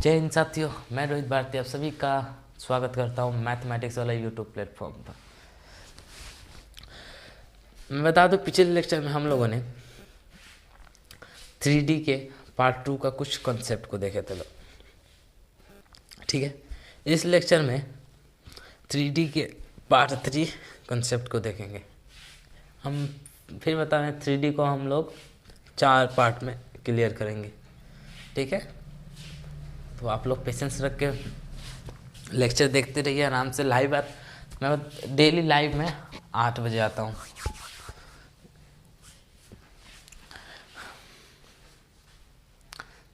जय हिंद साथियों, मैं रोहित भारती आप सभी का स्वागत करता हूं मैथमेटिक्स वाला यूट्यूब प्लेटफॉर्म पर। मैं बता दूं, पिछले लेक्चर में हम लोगों ने 3D के पार्ट 2 का कुछ कॉन्सेप्ट को देखे थे लोग। ठीक है, इस लेक्चर में 3D के पार्ट 3 कॉन्सेप्ट को देखेंगे। हम फिर बता रहे हैं 3D को हम लोग 4 पार्ट में क्लियर करेंगे। ठीक है, तो आप लोग पेशेंस रख के लेक्चर देखते रहिए आराम से। लाइव मैं डेली लाइव में 8 बजे आता हूँ।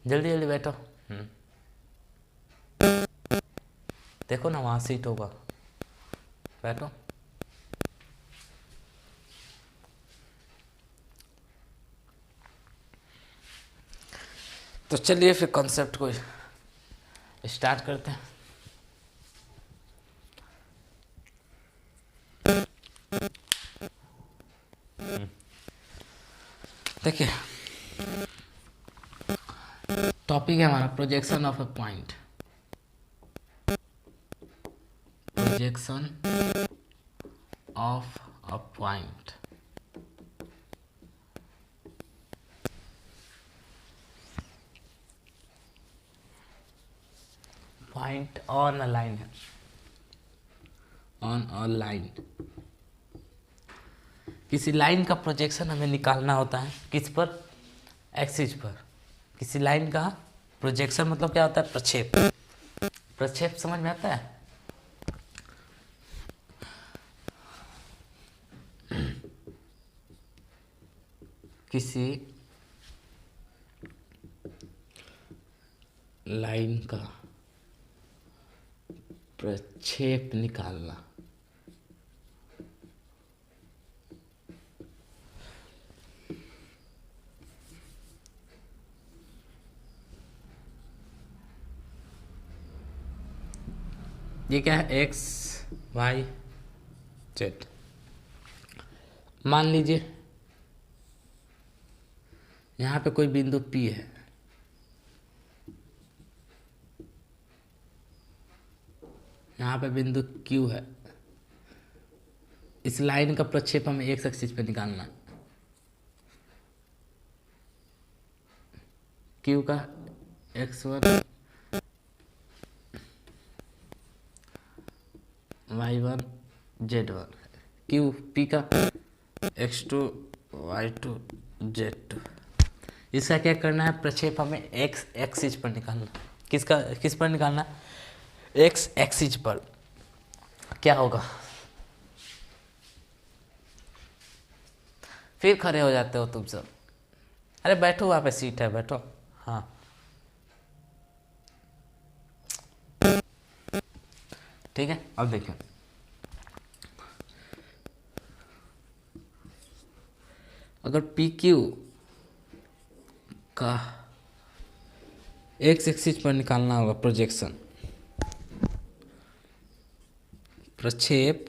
जल्दी जल्दी बैठो। देखो ना, वहाँ सीट होगा, बैठो। तो चलिए फिर कॉन्सेप्ट को स्टार्ट करते हैं। देखिए, टॉपिक है हमारा projection of a point. Projection of a point. Point on a line है, ऑन अ लाइन। किसी लाइन का प्रोजेक्शन हमें निकालना होता है, किस पर? एक्सिस पर। किसी लाइन का प्रोजेक्शन मतलब क्या होता है? प्रक्षेप। प्रक्षेप समझ में आता है? किसी लाइन का प्रक्षेप निकालना। ये क्या है? X y z. मान लीजिए यहाँ पे कोई बिंदु P है, यहाँ पे बिंदु Q है। इस लाइन का प्रक्षेप हमें एक्स एक्सिस पे निकालना है। Q का x1 y1 z1, Q P का x2 y2 z2। इसका क्या करना है? प्रक्षेप हमें एक्स एक्सिस पर निकालना। किस पर निकालना? एक्स एक्सिस पर। क्या होगा? फिर खड़े हो जाते हो तुम सब। अरे बैठो, वहाँ पे सीट है, बैठो। हाँ, ठीक है। अब देखो, अगर पी क्यू का एक्स एक्सिस पर निकालना होगा प्रोजेक्शन, प्रक्षेप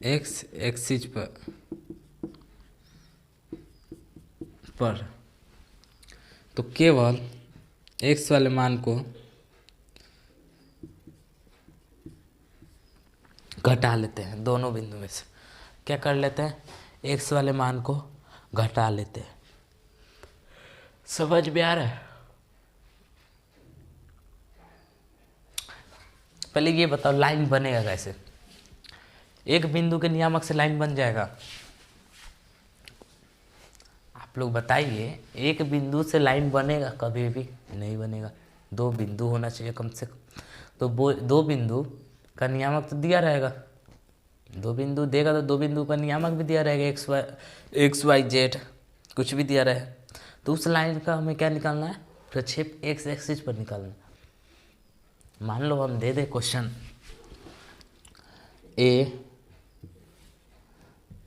एक्स एक्सिस पर तो केवल एक्स वाले मान को घटा लेते हैं। दोनों बिंदु में से क्या कर लेते हैं? एक्स वाले मान को घटा लेते हैं। समझ में आ रहा है? पहले ये बताओ, लाइन बनेगा कैसे? एक बिंदु के नियामक से लाइन बन जाएगा? आप लोग बताइए, एक बिंदु से लाइन बनेगा? कभी भी नहीं बनेगा। दो बिंदु होना चाहिए कम से कम। तो दो बिंदु का नियामक तो दिया रहेगा। दो बिंदु देगा तो दो बिंदु का नियामक भी दिया रहेगा, एक्स वाई जेड कुछ भी दिया रहे। तो उस लाइन का हमें क्या निकालना है? प्रक्षेप एक्स एक्सिस पर निकालना। मान लो हम दे दे क्वेश्चन ए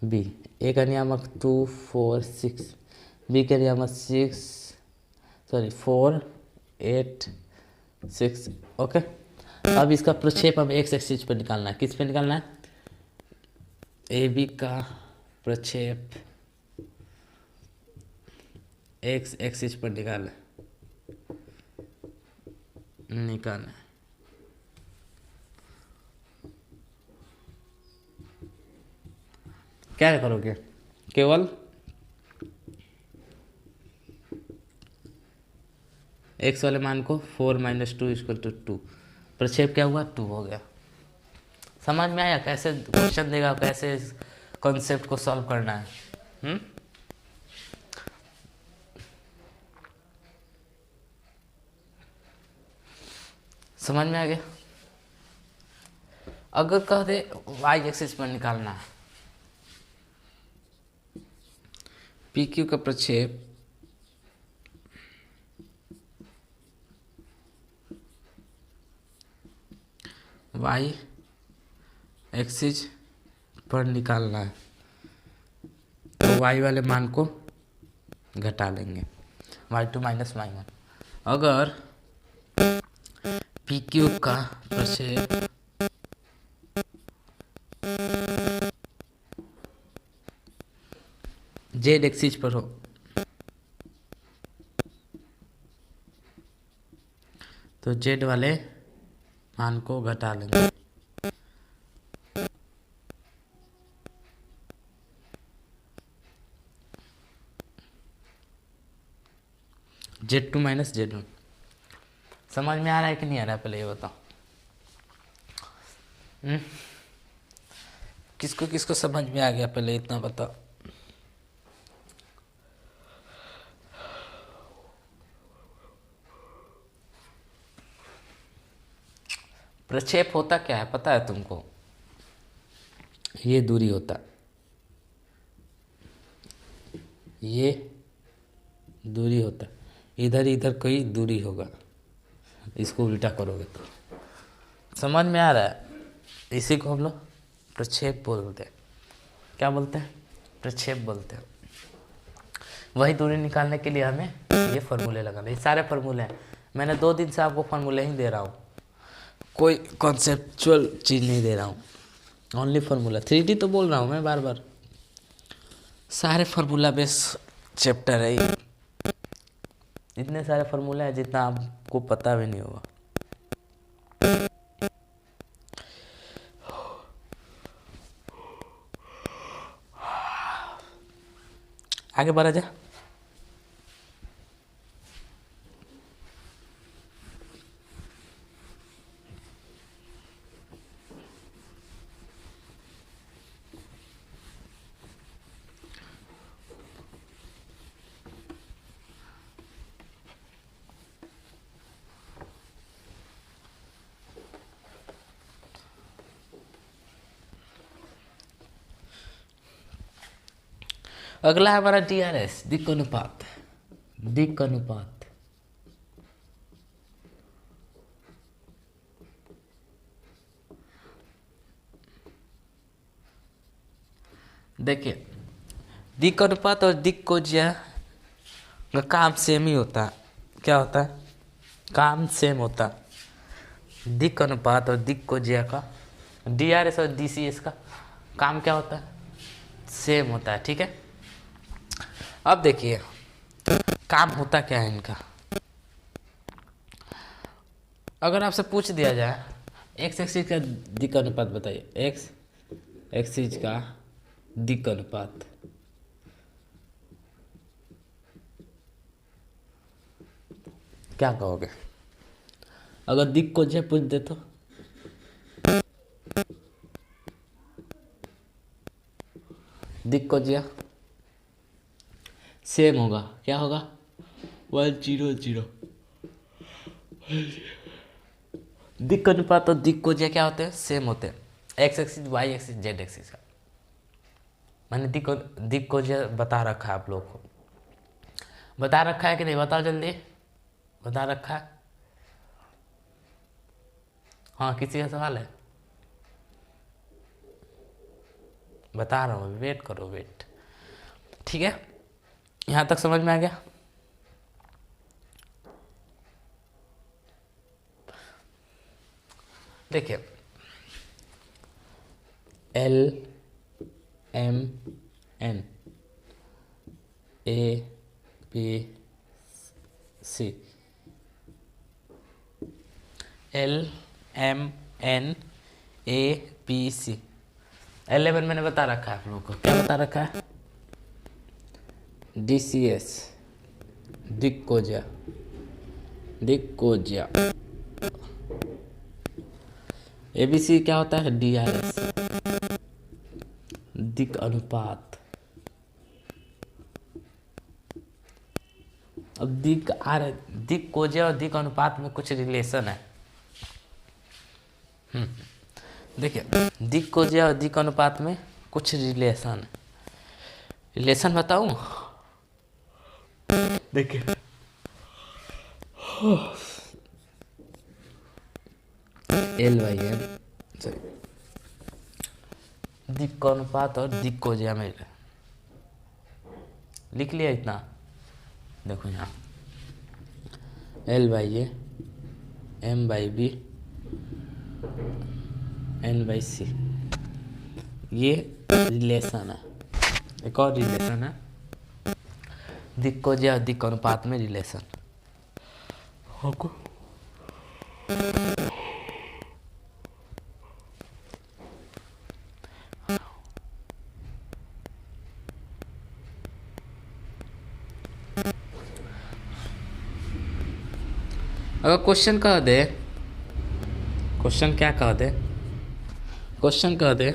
बी, ए का नियामक 2 4 6, बी का नियामक 4 8 6। ओके, अब इसका प्रक्षेप अब एक्स एक्सिस पर निकालना है। किस पे निकालना है? ए बी का प्रक्षेप एक्स एक्सिस पर निकालना है। निकालना है। क्या करोगे, केवल x वाले मान को 4 - 2 = 2, प्रक्षेप क्या हुआ, 2 हो गया। समझ में आया कैसे क्वेश्चन देगा, कैसे कॉन्सेप्ट को सॉल्व करना है। समझ में आ गया। अगर कह दे y एक्सिस पर निकालना है, पी क्यू का प्रक्षेप y एक्सिस पर निकालना है, तो y वाले मान को घटा लेंगे, y2 - y1। अगर पी क्यू का प्रक्षेप z एक्सिस पर हो, तो z वाले मान को घटा लेंगे। Z2 - Z1। समझ में आ रहा है कि नहीं आ रहा है, पहले ये बताओ। किसको किसको समझ में आ गया, पहले इतना बताओ। प्रक्षेप होता क्या है पता है तुमको, ये दूरी होता, ये दूरी होता, इधर इधर कोई दूरी होगा, इसको उल्टा करोगे तो। समझ में आ रहा है, इसी को हम लोग प्रक्षेप बोलते हैं। क्या बोलते हैं, प्रक्षेप बोलते हैं। वही दूरी निकालने के लिए हमें ये फार्मूले लगाने, ये सारे फार्मूले हैं। मैंने 2 दिन से आपको फार्मूले ही दे रहा हूँ, कोई कॉन्सेप्चुअल चीज़ नहीं दे रहा हूँ, ओनली फार्मूला। 3D तो बोल रहा हूँ मैं बार बार, सारे फार्मूला बेस चैप्टर है ये। इतने सारे फार्मूले हैं जितना आपको पता भी नहीं होगा। आगे बढ़ा जा। अगला है हमारा DRS, दिक् अनुपात। दिक् अनुपात देखिए, दिक् अनुपात और दिक् कोज्या का काम सेम ही होता है। क्या होता है, काम सेम होता है। दिक् अनुपात और दिक् कोज्या का, DRS और DCS का काम क्या होता है, सेम होता है। ठीक है, अब देखिए काम होता क्या है इनका। अगर आपसे पूछ दिया जाए एक्स एक्सिस का दिक् अनुपात बताइए, एक्स एक्सिस का दिक् अनुपात, क्या कहोगे। अगर दिक् को जो पूछ दे तो दिक् को जो सेम होगा, क्या होगा, 100। दिक् अनुपात और दिक् कोज्या क्या होते हैं, सेम होते हैं। X axis, y axis, z axis का। मैंने दिक् कोज्या बता रखा है आप लोग को, बता रखा है कि नहीं, बताओ जल्दी, बता रखा है। हाँ, किसी का सवाल है, बता रहा हूँ, वेट करो, वेट। ठीक है, यहाँ तक समझ में आ गया। देखिए LMN ABC LMNAPC। 11 मैंने बता रखा है आप लोगों को, क्या बता रखा है? DCS, डिकोजिया। ABC क्या होता है? DRS, दिक अनुपात। अब दिक कोजिया और दिक अनुपात में कुछ रिलेशन है। देखिए, दिक कोजिया और दिक अनुपात में कुछ रिलेशन है। रिलेशन बताऊं? देखिए, L/M, दिक अनुपात और दिक कोजिया में लिख लिया इतना। देखो यहाँ L/A, M/B, N/C, ये रिलेशन है। एक और रिलेशन है, दिक कोजिया और दिक अनुपात में रिलेशन। अगर क्वेश्चन कह दे, क्वेश्चन क्या कह दे? क्वेश्चन कह दे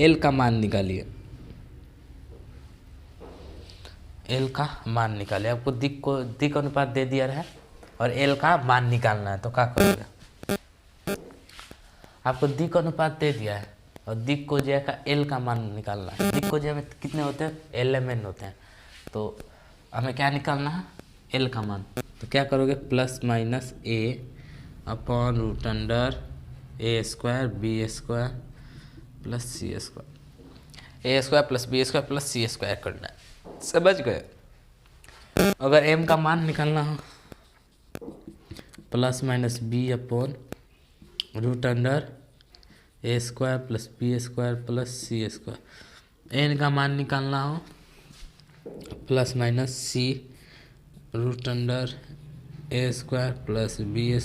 L का मान निकालिए, L का मान निकालिए। आपको दिक अनुपात दे दिया है और L का मान निकालना है, तो क्या करोगे? आपको दिक अनुपात दे दिया है और दिक कोजिया का L का मान निकालना है। दिक कोजिया में कितने होते हैं? LMN होते हैं। तो हमें क्या निकालना है? L का मान। तो क्या करोगे? Plus minus A/√A² B² + C², A² + B² + C² करना है। समझ गए? अगर M का मान निकालना हो, plus minus B/√A² + B² + C²। N का मान निकालना हो, plus minus C√A² + B²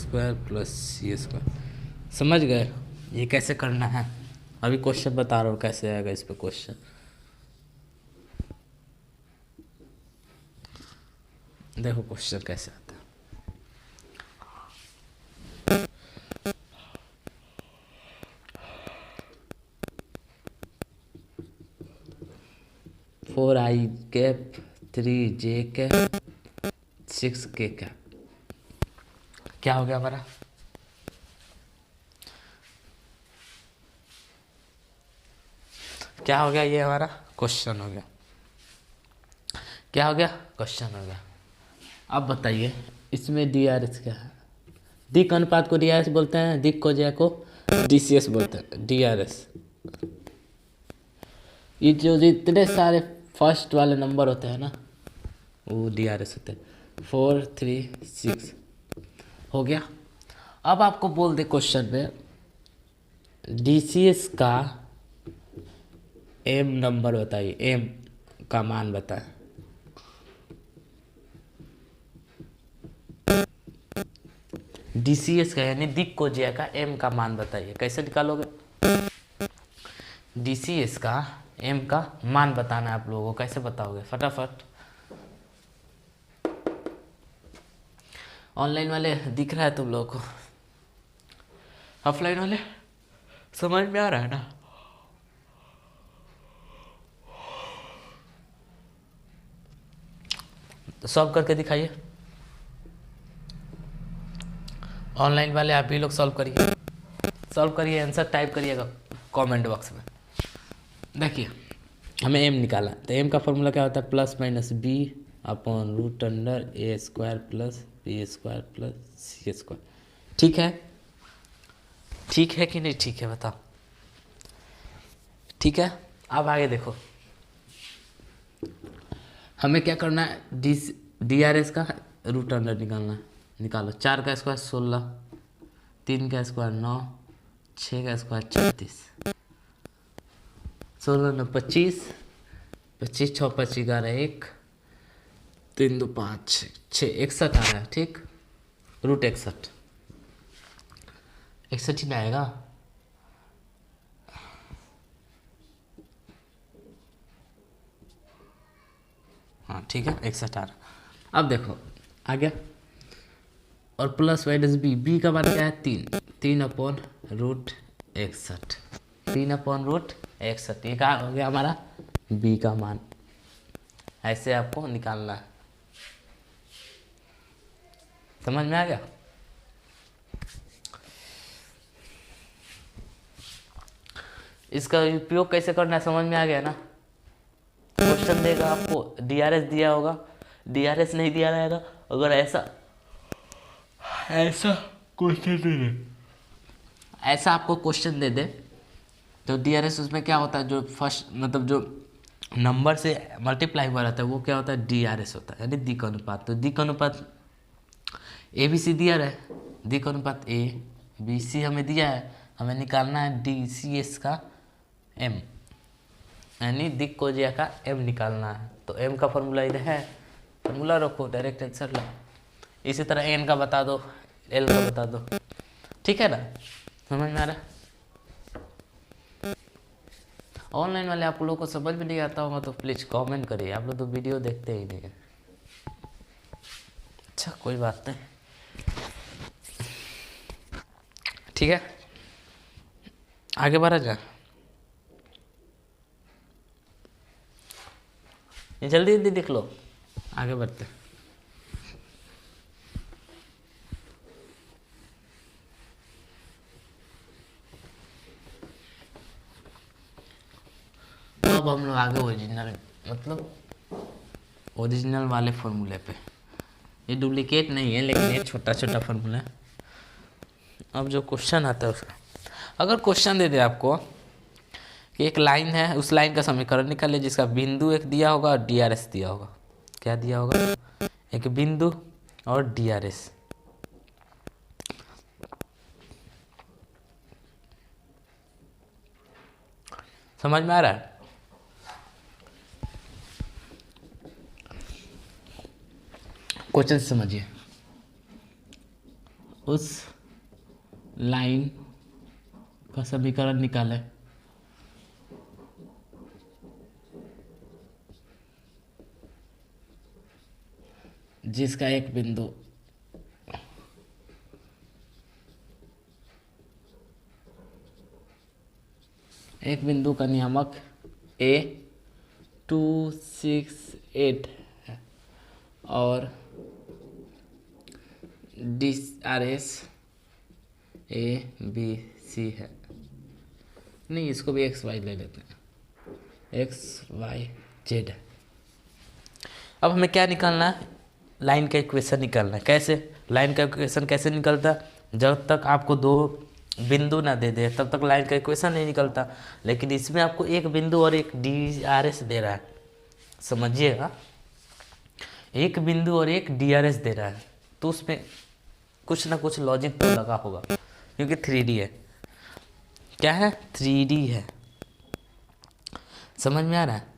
+ C²। समझ गए? ये कैसे करना है? अभी क्वेश्चन बता रहा हूँ कैसे आएगा इस पे क्वेश्चन। देखो क्वेश्चन कैसे आता है। 4i cap 3j cap 6k cap. क्या हो गया हमारा? क्या हो गया? ये हमारा क्वेश्चन हो गया। क्या हो गया? क्वेश्चन हो गया। अब बताइए इसमें DRS क्या है? दिक अनुपात को DRS बोलते हैं, दिक कोजिया को DCS बोलते हैं। DRS, ये जो जितने सारे फर्स्ट वाले नंबर होते हैं ना, वो DRS होते हैं। 4 3 6 हो गया। अब आपको बोल दे क्वेश्चन में DCS का M नंबर बताइए, M का मान बताएं। DCS का यानी दिक कोजिया का M का मान बताइए। कैसे निकालोगे? DCS का M का मान बताना है आप लोगों को। कैसे बताओगे? फटाफट। ऑनलाइन वाले दिख रहा है तुम लोगों को? ऑफलाइन वाले समझ में आ रहा है ना? तो सॉल्व करके दिखाइए। ऑनलाइन वाले आप भी लोग सॉल्व करिए, आंसर टाइप करिएगा कमेंट बॉक्स में। देखिए, हमें M निकाला, तो M का फॉर्मूला क्या होता है? Plus minus B/√A² + B² + C²। ठीक है? ठीक है कि नहीं ठीक है? बताओ। ठीक है? अब आगे देखो, हमें क्या करना है? DRS का रूट अंडर निकालना है। निकालो। 4 का स्क्वायर 16, 3 का स्क्वायर 9, 6 का स्क्वायर 36, 16 9 25, 25 6 5 11 1, 3 2 5 6 61 आ रहा है। ठीक, √61, 61 ही ना आएगा। हाँ ठीक है, 61 आ रहा। अब देखो आ गया, और प्लस माइनस बी का मान क्या है 3/√61, 3/√61, ये क्या हो गया हमारा बी का मान। ऐसे आपको निकालना है, समझ में आ गया। इसका उपयोग कैसे करना है समझ में आ गया ना। क्वेश्चन देगा आपको, डीआरएस दिया होगा, डीआरएस नहीं दिया रहेगा, अगर ऐसा क्वेश्चन दे दे, ऐसा आपको क्वेश्चन दे दे तो डीआरएस उसमें क्या होता है, जो फर्स्ट मतलब जो नंबर से मल्टीप्लाई हुआ रहता है वो क्या होता है, डीआरएस होता है, यानी दिक अनुपात। तो दिक अनुपात ए बी सी दिया रहा है, दिक अनुपात ए बी सी हमें दिया है, हमें निकालना है डी सी एस का एम, यानी दिक कोजिया का एम निकालना है। तो एम का फॉर्मूला इधर है, फॉर्मूला रखो, डायरेक्ट आंसर लो। इसी तरह एन का बता दो, एल का बता दो, ठीक है ना, समझ में आ रहा है। ऑनलाइन वाले आप लोगों को समझ में नहीं आता होगा तो प्लीज़ कमेंट करिए, आप लोग तो वीडियो देखते ही नहीं है। अच्छा कोई बात नहीं, ठीक है, आगे बढ़ा जाए। ये जल्दी जल्दी देख लो, आगे बढ़ते। अब हम लोग आगे ओरिजिनल, मतलब ओरिजिनल वाले फॉर्मूले पे। ये डुप्लीकेट नहीं है, लेकिन ये छोटा छोटा फॉर्मूला है। अब जो क्वेश्चन आता है उसका, अगर क्वेश्चन दे दे आपको कि एक लाइन है, उस लाइन का समीकरण निकालिए जिसका बिंदु एक दिया होगा और डीआरएस दिया होगा। क्या दिया होगा, एक बिंदु और डीआरएस। समझ में आ रहा है। क्वेश्चन समझिए, उस लाइन का समीकरण निकालें जिसका एक बिंदु का नियामक A268 है और DRS ABC है। नहीं, इसको भी XY ले लेते हैं, XYZ। अब हमें क्या निकालना है, लाइन का इक्वेशन निकालना है। कैसे, लाइन का इक्वेशन कैसे निकलता है, जब तक आपको दो बिंदु ना दे दे तब तक लाइन का इक्वेशन नहीं निकलता। लेकिन इसमें आपको एक बिंदु और एक डीआरएस दे रहा है, समझिएगा, एक बिंदु और एक डीआरएस दे रहा है, तो उसमें कुछ ना कुछ लॉजिक तो लगा होगा, क्योंकि 3D है। क्या है, 3D है, समझ में आ रहा है।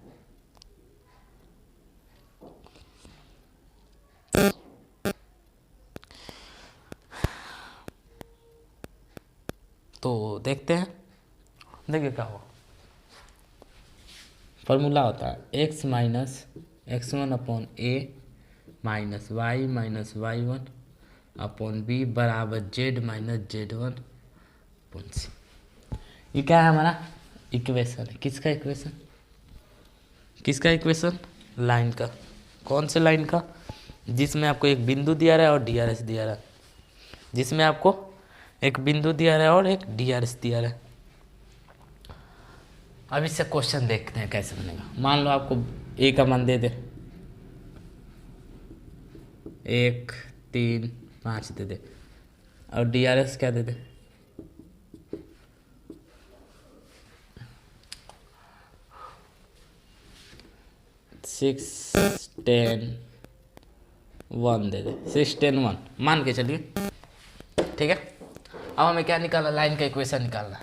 तो देखते हैं, देखिए क्या हुआ। फॉर्मूला होता है x minus x1/a minus y minus y1/b बराबर z माइनस z1/c। ये क्या है हमारा इक्वेशन है, किसका इक्वेशन, किसका इक्वेशन, लाइन का। कौन से लाइन का, जिसमें आपको एक बिंदु दिया रहा है और डीआरएस दिया रहा है, जिसमें आपको एक बिंदु दिया रहा है और एक डीआरएस दिया रहा है। अब इससे क्वेश्चन देखते हैं कैसे बनेगा। मान लो आपको ए का मान दे दे 1 3 5 दे दे, और डीआरएस क्या दे दे, 6 10 1 दे दे, 6 10 1 मान के चलिए, ठीक है। अब हमें क्या निकालना, लाइन का इक्वेशन निकालना।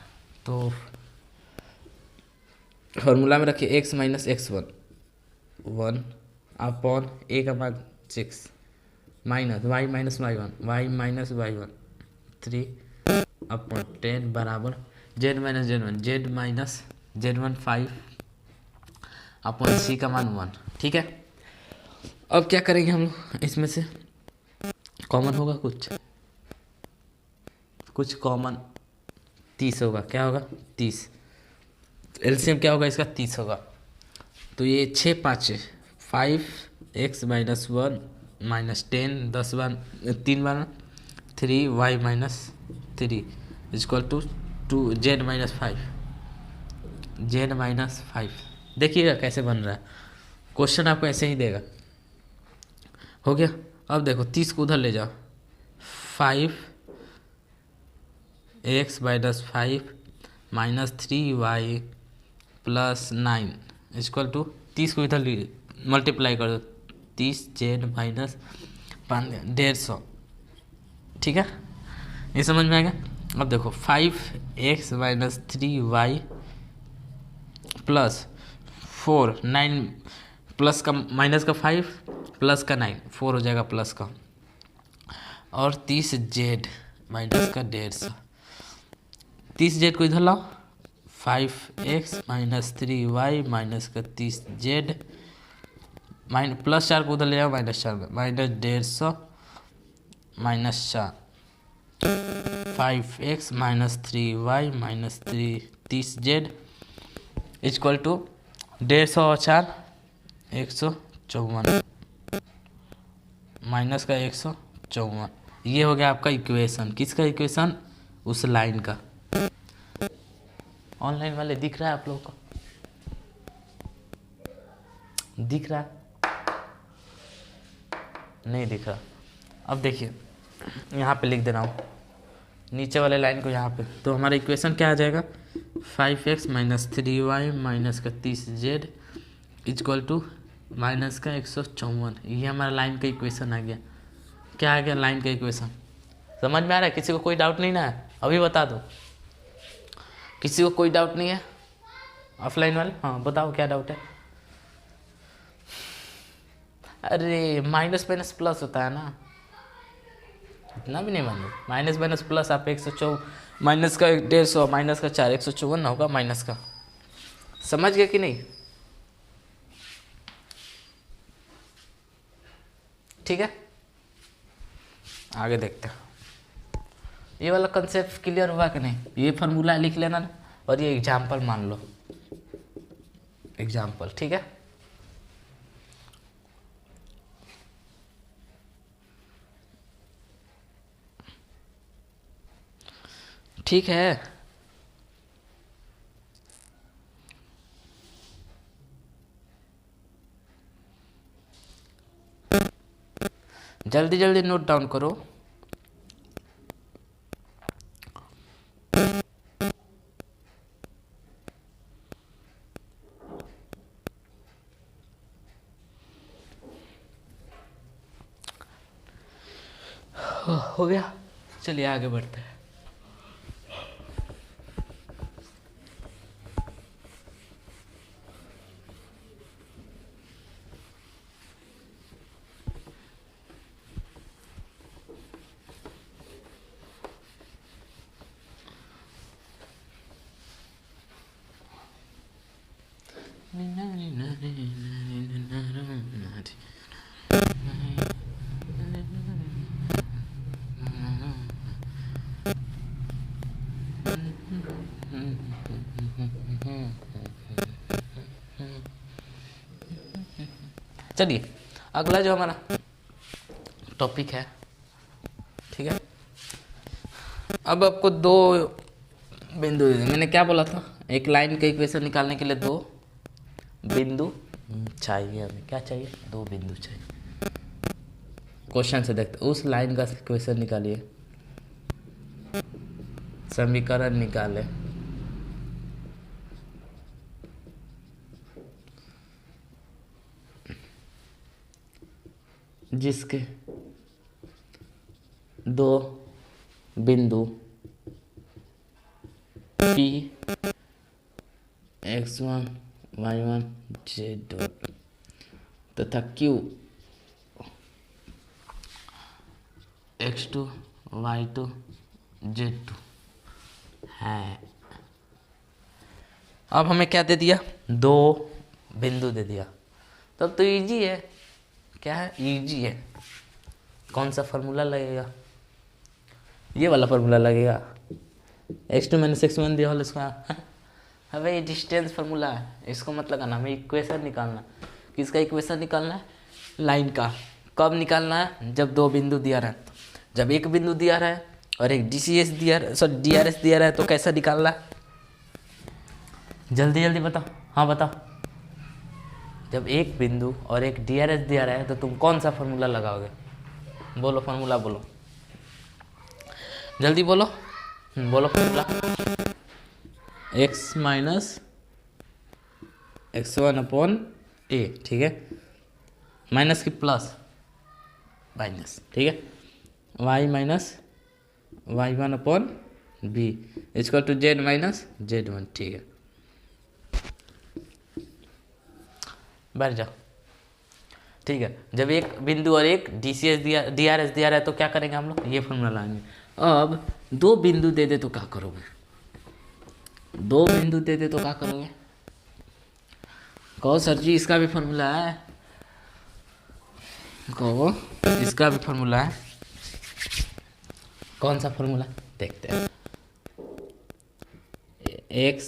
तो फॉर्मूला में रखिए x minus x1 1 upon a का मान 6 minus y minus y one, y minus y one 3/10 बराबर z minus z one, z minus z one 5/c का मान 1। ठीक है, अब क्या करेंगे हम लोग, इसमें से कॉमन होगा कुछ कॉमन 30 होगा। क्या होगा 30, एलसीएम क्या होगा इसका 30 होगा। तो ये 6 5 5x माइनस 1 माइनस 10 10 बार 3 बार 3y minus 3 equal to 2z-5 z-5। देखिएगा कैसे बन रहा है, क्वेश्चन आपको ऐसे ही देगा। हो गया। अब देखो 30 को उधर ले जाओ, 5x minus 5 minus 3y plus 9 equal to 30 को इधर मल्टीप्लाई कर दो, 30z माइनस 150। ठीक है, ये समझ में आएगा। अब देखो 5x minus 3y plus 4 9 plus का माइनस का 5 प्लस का 9 4 हो जाएगा प्लस का, और 30z माइनस का 150। 30z को इधर लाओ, 5x माइनस 3y माइनस का 30z प्लस 4 को उधर ले जाओ माइनस 4 में, minus 150 minus 4 5x minus 3y minus 30z equal to 150 और 4 154 माइनस का 154। ये हो गया आपका इक्वेशन। किसका इक्वेशन? उस लाइन का। ऑनलाइन वाले दिख रहा है आप लोगों को? दिख रहा है? नहीं दिख रहा। अब देखिए यहाँ पे लिख दे रहा हूँ, नीचे वाले लाइन को यहाँ पे। तो हमारा इक्वेशन क्या आ जाएगा? 5x माइनस 3y माइनस का 30z इक्वल टू माइनस का 154। ये हमारा लाइन का इक्वेशन आ गया। क्या आ गया लाइन का इक्वेशन? समझ में आ रहा है? किसी को कोई डाउट नहीं ना है? अभी बता दो, किसी को कोई डाउट नहीं है? ऑफलाइन वाले हाँ बताओ क्या डाउट है? अरे माइनस माइनस प्लस होता है ना, इतना भी नहीं मानो। माइनस माइनस प्लस आप 154 माइनस का 150 माइनस का 4 154 होगा माइनस का। समझ गए कि नहीं? ठीक है, आगे देखते हैं। ये वाला कंसेप्ट क्लियर हुआ कि नहीं? ये फार्मूला लिख लेना ना, और ये एग्जाम्पल मान लो, एग्जाम्पल। ठीक है, ठीक है। जल्दी जल्दी नोट डाउन करो। हो गया, चलिए आगे बढ़ते हैं। चलिए अगला जो हमारा टॉपिक है, ठीक है। अब आपको दो बिंदु, मैंने क्या बोला था? एक लाइन का इक्वेशन निकालने के लिए दो बिंदु चाहिए। हमें क्या चाहिए? दो बिंदु चाहिए। क्वेश्चन से देखते, उस लाइन का इक्वेशन निकालिए, समीकरण निकाले। जिसके दो बिंदु P x1 y1 z तथा Q x2 y2 z2 है। अब हमें क्या दे दिया, 2 बिंदु दे दिया, तब तो इजी है। क्या है, इजी है। कौन सा फार्मूला लगेगा, ये वाला फार्मूला लगेगा, x2 - x1 दिया होल स्क्वायर। हमें ये डिस्टेंस फार्मूला है, इसको मत लगाना, हमें इक्वेशन निकालना। किसका इक्वेशन निकालना है, लाइन का। कब निकालना है, जब 2 बिंदु दिया रहा है। जब एक बिंदु दिया रहा है और एक DCS दिया, सॉरी DRS दिया रहा है, तो कैसा निकालना है, जल्दी जल्दी बताओ। हाँ बताओ। जब एक बिंदु और एक DRS दिया रहा है तो तुम कौन सा फार्मूला लगाओगे, बोलो फार्मूला बोलो, जल्दी बोलो, बोलो फार्मूला। x - x1/a, ठीक है, माइनस की प्लस, माइनस, ठीक है, y - y1/b equal to z - z1, ठीक है। बैठ जाओ, ठीक है। जब एक बिंदु और एक DRS दिया रहा है तो क्या करेंगे हम लोग, ये फॉर्मूला लाएंगे। अब 2 बिंदु दे दे तो क्या करोगे, 2 बिंदु दे दे तो क्या करोगे, कहो सर जी इसका भी फॉर्मूला है, कहो इसका भी फॉर्मूला है। कौन सा फॉर्मूला देखते हैं, x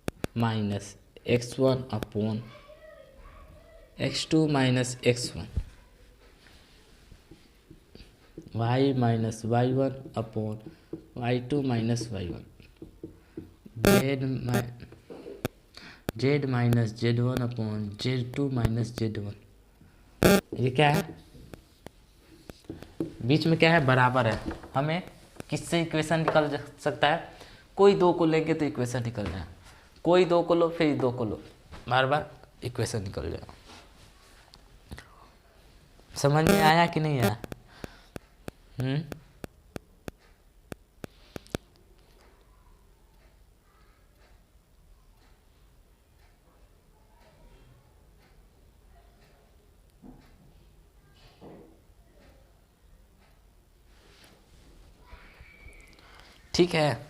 - x1/x2 - x1, y - y1/y2 - y1, z - z1/z2 - z1। ये क्या है, बीच में क्या है, बराबर है। हमें किससे इक्वेशन निकल सकता है, कोई 2 को लेंगे तो इक्वेशन निकल जाए, कोई 2 को लो फिर 2 को लो, बार बार इक्वेशन निकल जाए। समझ में आया कि नहीं आया, ठीक है।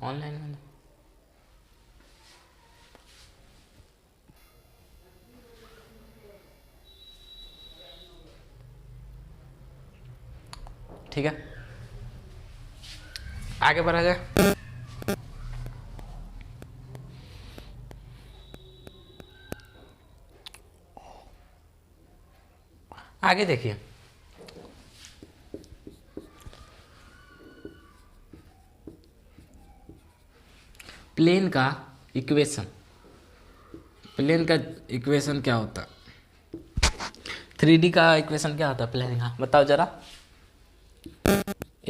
ऑनलाइन में ठीक है, आगे बढ़ा जाए। आगे देखिए, प्लेन का इक्वेशन, प्लेन का इक्वेशन क्या होता है, 3D का इक्वेशन क्या होता है प्लेन का, बताओ जरा।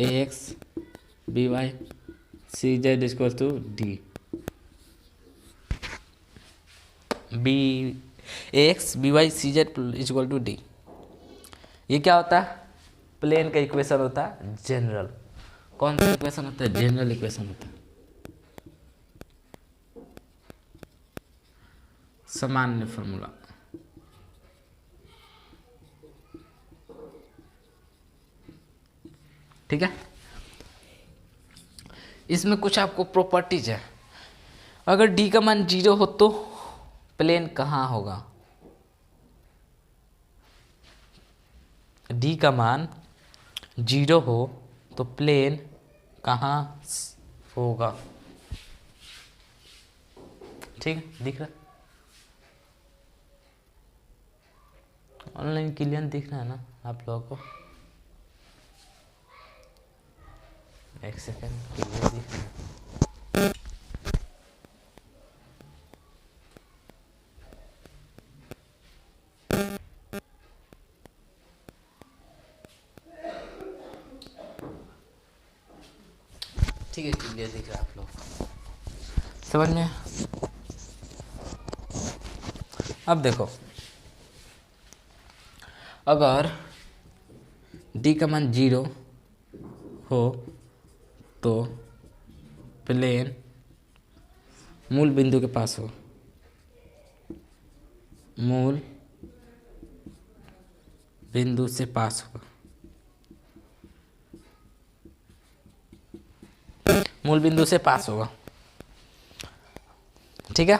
ax by cz equal to d, ax by cz equal to d, ये क्या होता है, प्लेन का इक्वेशन होता है जनरल। कौन सा इक्वेशन होता है, जनरल इक्वेशन होता है, सामान्य फॉर्मूला। ठीक है, इसमें कुछ आपको प्रॉपर्टीज है। अगर d का मान 0 हो तो प्लेन कहाँ होगा, d का मान 0 हो तो प्लेन कहाँ होगा, ठीक है, दिख रहा है ऑनलाइन क्लियर दिख रहा है ना आप लोगों को, एक सेकेंड क्लियर दिख रहा है। ठीक है, क्लियर दिख रहा है आप लोग, समझ में। अब देखो, अगर d का मान 0 हो तो प्लेन मूल बिंदु के पास हो, मूल बिंदु से पास होगा, मूल बिंदु से पास होगा। ठीक है,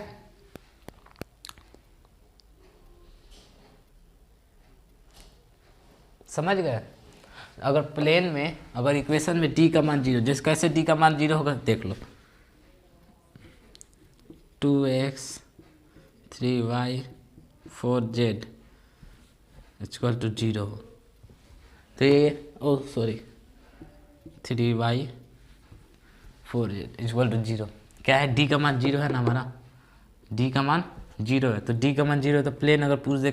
समझ गए। अगर प्लेन में, अगर इक्वेशन में d का मान 0, जिस कैसे d का मान 0 होगा देख लो, 2x 3y 4z equal to 0 हो, तो ये 3y 4z इक्वल टू 0, क्या है, d का मान 0 है ना हमारा, d का मान 0 है, तो d का मान 0 है, तो प्लेन अगर पूरे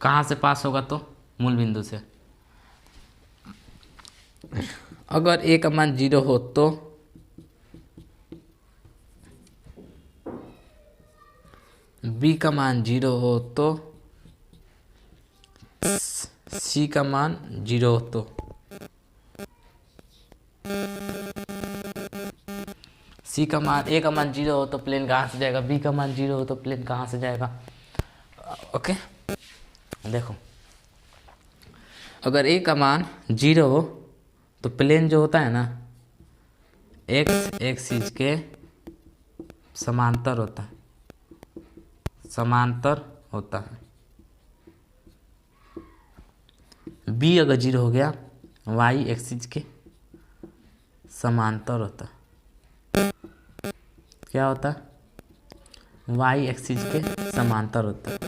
कहाँ से पास होगा, तो मूल बिंदु से। अगर a का मान 0 हो तो b का मान 0 हो तो c का मान 0 हो तो c का मान, a का मान 0 हो तो प्लेन कहाँ से जाएगा, b का मान 0 हो तो प्लेन कहाँ से जाएगा। ओके, देखो अगर a का मान 0 हो तो प्लेन जो होता है ना, x एक्सिस के समांतर होता है, समांतर होता है। b अगर 0 हो गया, y एक्सिस के समांतर होता है, क्या होता है, y एक्सिस के समांतर होता है।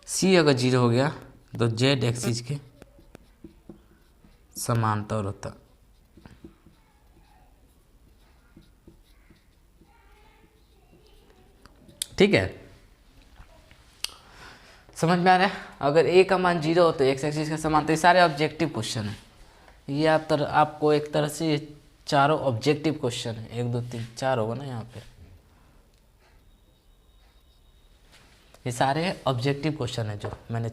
c अगर 0 हो गया तो z एक्सिस के समांतर होता। ठीक है, समझ में आ रहा है। अगर a का मान 0 हो तो x एक्सिस के समांतर। ये सारे ऑब्जेक्टिव क्वेश्चन है, ये आपको एक तरह से चारों ऑब्जेक्टिव क्वेश्चन है, 1 2 3 4 होगा ना यहाँ पे, ये सारे ऑब्जेक्टिव क्वेश्चन है जो मैंने